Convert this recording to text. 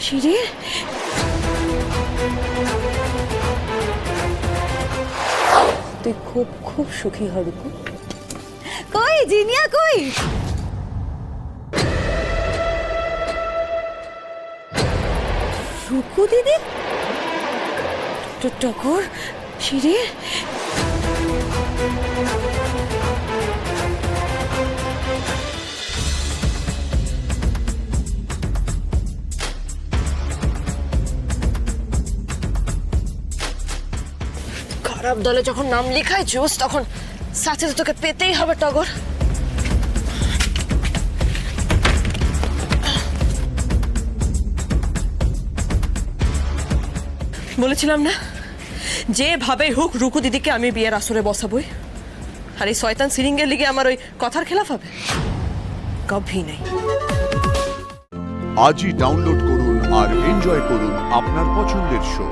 শিরিন, তুই খুব খুব সুখী হ রুকু। কই জিনিয়া কই? রুকু দিদি, টকর, শিরিন, খারাপ দলে যখন নাম লিখাইছিস তখন সাথে তো তোকে পেতেই হবে টগর। বলেছিলাম না যেভাবে হোক রুকু দিদিকে আমি বিয়ের আসরে বসাবই, আর এই শয়তান সিরিঙ্গের লিগে আমার ওই কথার খেলাফ হবে? কভি নাই। আজই ডাউনলোড করুন আর এনজয় করুন আপনার পছন্দের শো।